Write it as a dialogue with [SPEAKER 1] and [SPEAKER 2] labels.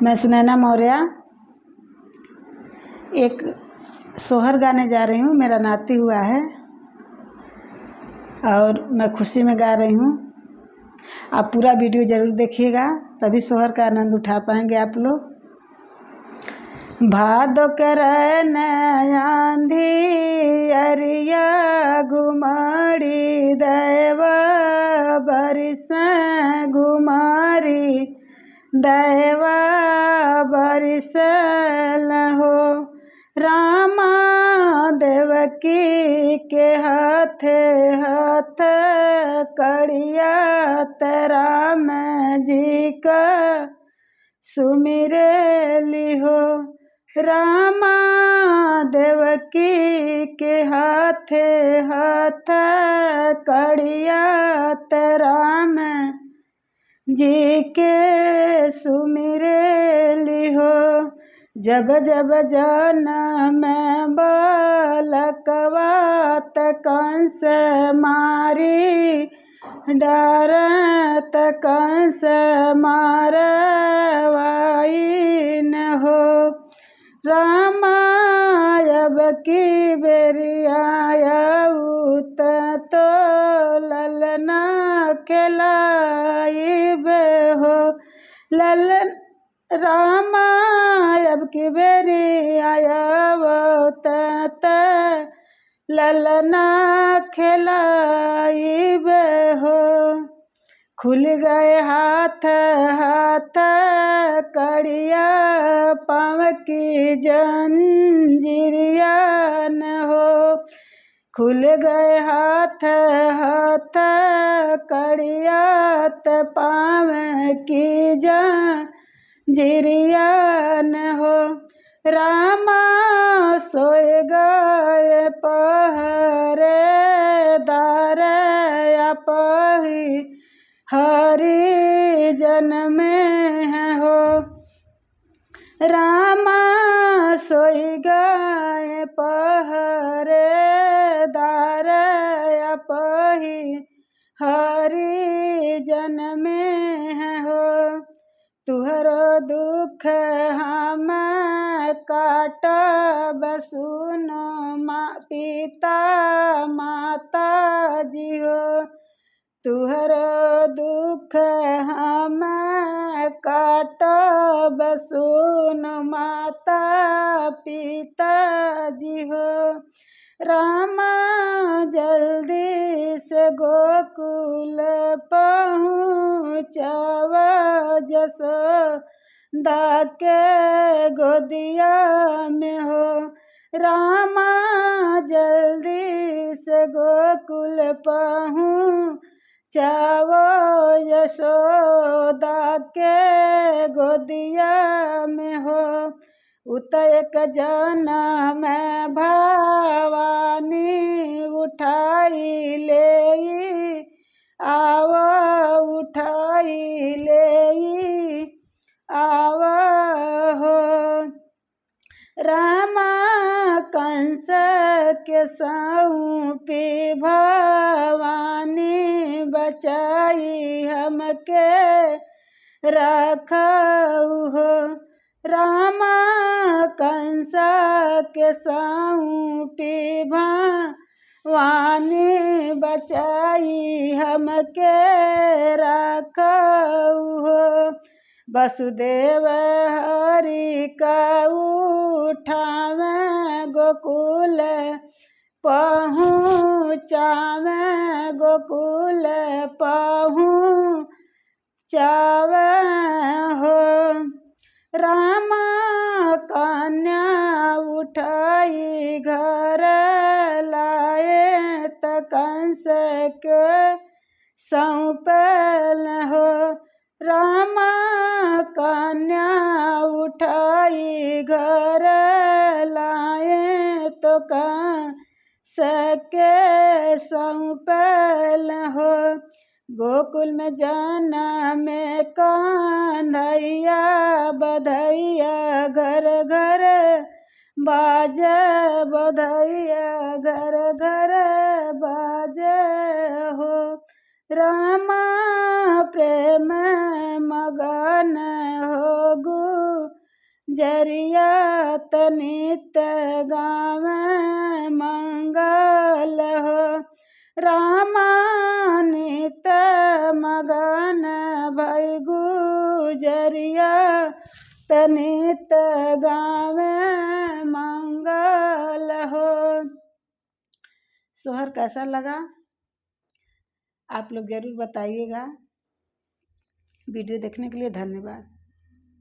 [SPEAKER 1] मैं सुनैना मौर्य एक सोहर गाने जा रही हूँ। मेरा नाती हुआ है और मैं खुशी में गा रही हूँ। आप पूरा वीडियो ज़रूर देखिएगा, तभी सोहर का आनंद उठा पाएंगे आप लोग। भादो करन आंधी अरिया घुमारी दैवा बरिस घुमारी दैवा बरिस लहो रामा देवकी के हाथे हाथ कड़िया राम जी का सुमिरे लिहो। रामा देवकी के हाथे हाथ कड़िया राम जी के सुमिरे लिहो। जब जब जनम बालकवा कंस मारी डरत कंस मारवाई न हो। रामा अब की बेरियाउत तो ललना खिलाइब हो। ललन रामा अब की बेरियाउत ललना खिलाइब हो। खुल गए हाथ हाथ कड़िया पाँव की जंजीरिया न हो। खुल गए हाथ हाथ कड़िया पाँव की जंजीरिया न हो। रामा सोए गए पहरेदार पही हरि जन में हो। रामा सोई गए पहरेदार पही हरि जन में हो। तुहरो दुख हम काटब सुनो पिता माता जी हो। तुहरो दुख हम काटब सुनो माता पिता जी हो। रामा जल्दी से गोकुल पहुँचव जसोदा के गोदिया में हो। रामा जल्दी से गोकुल पहुँचव यशोदा के गोदिया में हो। उतयक जनम भवानी उठाई ले आव उठाई ले आव हो। रामा कंस के सौंपी भवानी बचाई हमके रखऊ हो। रामा कंस के सौंपी भवानी बचाई हमके रखऊ हो। वसुदेव हरि का उठावे गोकुल पहुँचावे गोकुल पहुँचावे हो। रामा कन्या उठाई घर लाए त कंस के सौंपल हो। रामा कन्या उठाई घर लाए तो कंस के सौंपल हो। गोकुल में जनम कान्हैया बधैया घर घर बाज बधैया घर घर बाज हो। रामा प्रेम मगन हो गु जरिया तनित गावे मंगल हो। रामा नित मगन भई गुजरिया तनित गावे मंगल हो। सोहर कैसा लगा आप लोग ज़रूर बताइएगा। वीडियो देखने के लिए धन्यवाद।